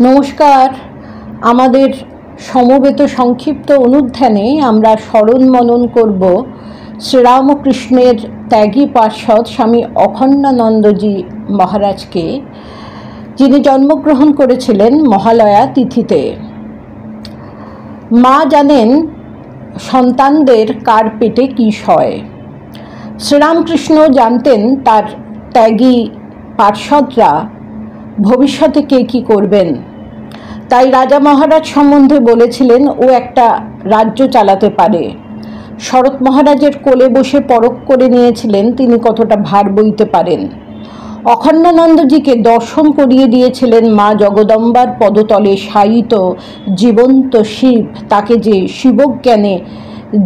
নমস্কার। আমাদের সমবেত সংক্ষিপ্ত অনুধ্যানে আমরা স্মরণ মনন করব শ্রীরামকৃষ্ণের ত্যাগী পার্ষদ স্বামী অখণ্ডানন্দজি মহারাজকে, যিনি জন্মগ্রহণ করেছিলেন মহালয়া তিথিতে। মা জানেন সন্তানদের কার পেটে কী সয়। শ্রীরামকৃষ্ণ জানতেন তার ত্যাগী পার্ষদরা ভবিষ্যতে কে কী করবেন। তাই রাজা মহারাজ সম্বন্ধে বলেছিলেন ও একটা রাজ্য চালাতে পারে। শরৎ মহারাজের কোলে বসে পরখ করে নিয়েছিলেন তিনি কতটা ভার বইতে পারেন। অখণ্ডানন্দজিকে দর্শন করিয়ে দিয়েছিলেন মা জগদম্বার পদতলে শায়িত জীবন্ত শিব, তাকে যে শিবজ্ঞানে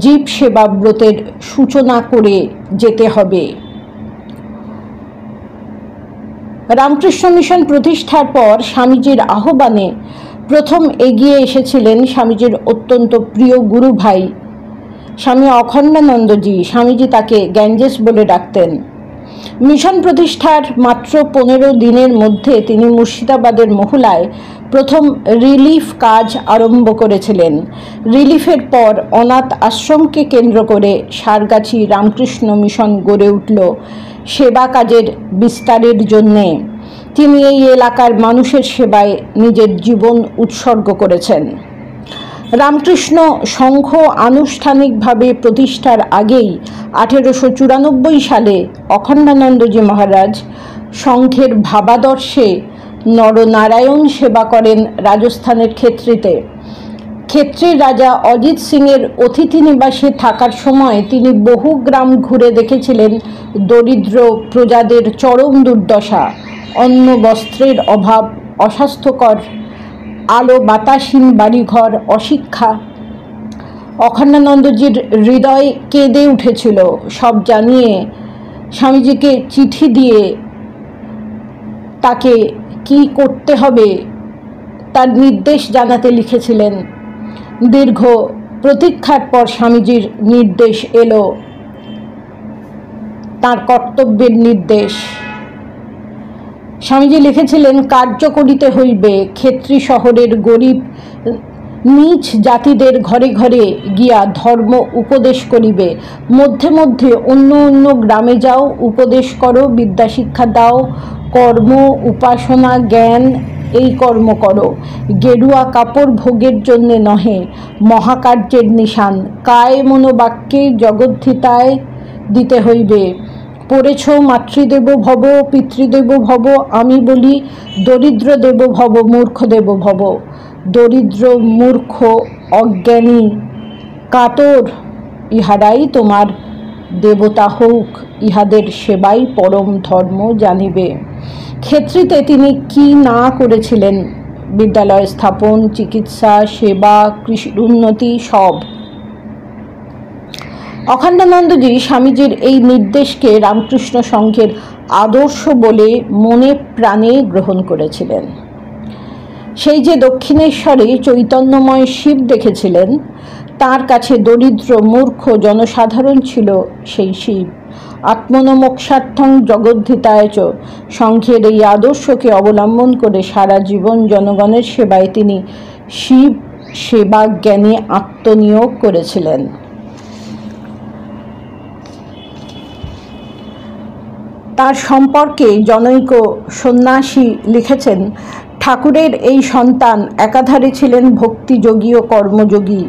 জীব সেবা ব্রতের সূচনা করে যেতে হবে। রামকৃষ্ণ মিশন প্রতিষ্ঠার পর স্বামীজির আহ্বানে প্রথম এগিয়ে এসেছিলেন স্বামীজির অত্যন্ত প্রিয় গুরু ভাই স্বামী অখণ্ডানন্দজি। স্বামীজি তাকে গ্যাঞ্জেস বলে ডাকতেন। মিশন প্রতিষ্ঠার মাত্র 15 দিনের মধ্যে তিনি মুর্শিদাবাদের মহুলায় প্রথম রিলিফ কাজ আরম্ভ করেছিলেন। রিলিফের পর অনাথ আশ্রমকে কেন্দ্র করে সারগাছি রামকৃষ্ণ মিশন গড়ে উঠল সেবা কাজের বিস্তারের জন্যে। তিনি এই এলাকার মানুষের সেবায় নিজের জীবন উৎসর্গ করেছেন। রামকৃষ্ণ সংঘ আনুষ্ঠানিকভাবে প্রতিষ্ঠার আগেই 1894 সালে অখণ্ডানন্দজি মহারাজ সংঘের ভাবাদর্শে নরনারায়ণ সেবা করেন রাজস্থানের ক্ষেত্রিতে। ক্ষেত্রের রাজা অজিত সিংয়ের অতিথি নিবাসে থাকার সময় তিনি বহু গ্রাম ঘুরে দেখেছিলেন দরিদ্র প্রজাদের চরম দুর্দশা, অন্ন বস্ত্রের অভাব, অস্বাস্থ্যকর আলো বাতাসহীন বাড়িঘর, অশিক্ষা। অখণ্ডানন্দজির হৃদয় কেঁদে উঠেছিল। সব জানিয়ে স্বামীজিকে চিঠি দিয়ে তাকে কি করতে হবে তার নির্দেশ জানাতে লিখেছিলেন। দীর্ঘ প্রতীক্ষার পর স্বামীজির নির্দেশ এলো, তার কর্তব্যের নির্দেশ। স্বামীজি লিখেছিলেন, কার্য করিতে হইবে ক্ষেত্রী শহরের গরিব নীচ জাতিদের ঘরে ঘরে গিয়া ধর্ম উপদেশ করিবে। মধ্যে মধ্যে অন্য অন্য গ্রামে যাও, উপদেশ করো, বিদ্যা শিক্ষা দাও, কর্ম উপাসনা জ্ঞান এই কর্ম করো। গেরুয়া কাপড় ভোগের জন্যে নহে, মহাকার্যের নিশান। কায় মনোবাক্যে জগদ্ধিতায় দিতে হইবে। পড়েছ মাতৃদেব ভব, পিতৃদেব ভব, আমি বলি দরিদ্র দেব ভব, মূর্খ দেব ভব। দরিদ্র মূর্খ অজ্ঞানী কাতর ইহারাই তোমার দেবতা হোক, ইহাদের সেবাই পরম ধর্ম জানিবে। ক্ষেত্রিতে তিনি কি না করেছিলেন! বিদ্যালয় স্থাপন, চিকিৎসা, সেবা, কৃষির উন্নতি সব। অখণ্ডানন্দজি স্বামীজির এই নির্দেশকে রামকৃষ্ণ সংঘের আদর্শ বলে মনে প্রাণে গ্রহণ করেছিলেন। সেই যে দক্ষিণেশ্বরে চৈতন্যময় শিব দেখেছিলেন, তার কাছে দরিদ্র মূর্খ জনসাধারণ ছিল সেই শিব। আত্মনমোক্ষার্থং জগদ্ধিতায় চ সংঘের এই আদর্শকে অবলম্বন করে সারা জীবন জনগণের সেবায় তিনি শিব সেবা জ্ঞানে আত্মনিয়োগ করেছিলেন। তার সম্পর্কে জনৈক সন্ন্যাসী লিখেছেন, ঠাকুরের এই সন্তান একাধারে ছিলেন ভক্তিযোগী ও কর্মযোগী।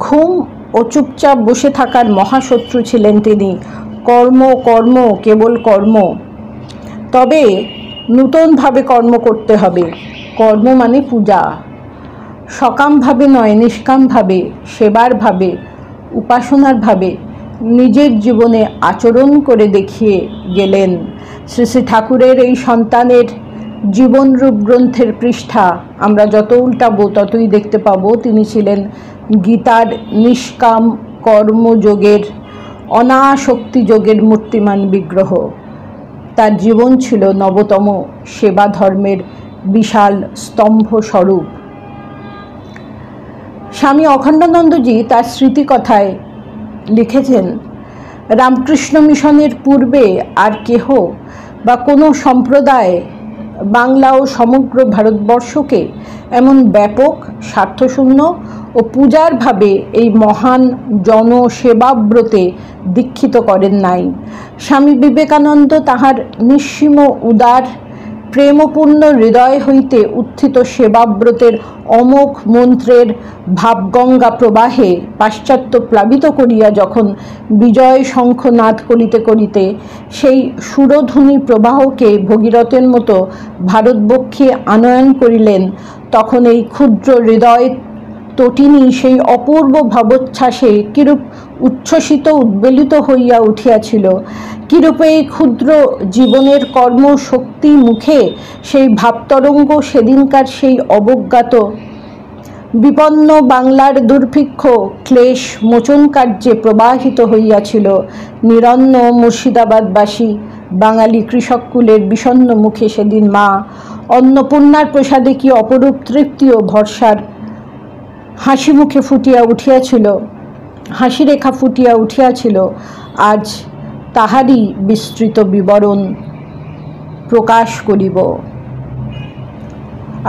ঘুম ও চুপচাপ বসে থাকার মহাশত্রু ছিলেন তিনি। কর্ম কর্ম কেবল কর্ম, তবে নূতনভাবে কর্ম করতে হবে। কর্ম মানে পূজা, সকামভাবে নয়, নিষ্কামভাবে, সেবার ভাবে, উপাসনার ভাবে নিজের জীবনে আচরণ করে দেখিয়ে গেলেন। শ্রী শ্রী ঠাকুরের এই সন্তানের জীবনরূপ গ্রন্থের পৃষ্ঠা আমরা যত উল্টাবো ততই দেখতে পাবো তিনি ছিলেন গীতার নিষ্কাম কর্মযোগের, অনাসক্তি যোগের মূর্তিমান বিগ্রহ। তার জীবন ছিল নবতম সেবা ধর্মের বিশাল স্তম্ভ স্বরূপ। স্বামী অখণ্ডানন্দজি তার স্মৃতিকথায় লিখেছেন, রামকৃষ্ণ মিশনের পূর্বে আর কেহ বা কোনো সম্প্রদায় বাংলা ও সমগ্র ভারতবর্ষকে এমন ব্যাপক স্বার্থশূন্য ও পূজার ভাবে এই মহান জনসেবাব্রতে দীক্ষিত করেন নাই। স্বামী বিবেকানন্দ তাহার নিঃসীম উদার প্রেমপূর্ণ হৃদয় হইতে উত্থিত সেবাব্রতের অমোঘ মন্ত্রের ভাবগঙ্গা প্রবাহে পাশ্চাত্য প্লাবিত করিয়া যখন বিজয় শঙ্খ নাদ করিতে করিতে সেই সুরধ্বনি প্রবাহকে ভগীরথের মতো ভারতবক্ষে আনয়ন করিলেন, তখন এই ক্ষুদ্র হৃদয় তটিনী সেই অপূর্ব ভাবোচ্ছ্বাসে কিরূপ উচ্ছ্বসিত উদ্বেলিত হইয়া উঠিয়াছিল, কিরূপে এই ক্ষুদ্র জীবনের কর্মশক্তি মুখে সেই ভাবতরঙ্গ সেদিনকার সেই অবজ্ঞাত বিপন্ন বাংলার দুর্ভিক্ষ ক্লেশ মোচন কার্যে প্রবাহিত হইয়াছিল। নিরন্ন মুর্শিদাবাদবাসী বাঙালি কৃষককুলের বিষণ্ণ মুখে সেদিন মা অন্নপূর্ণার প্রসাদে কি অপরূপ তৃপ্তি ও ভরসার হাসি মুখে ফুটিয়া উঠিয়াছিল, হাসি রেখা ফুটিয়া উঠিয়াছিল। আজ তাহারই বিস্তৃত বিবরণ প্রকাশ করিব।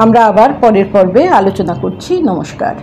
আমরা আবার পরের পর্বে আলোচনা করছি। নমস্কার।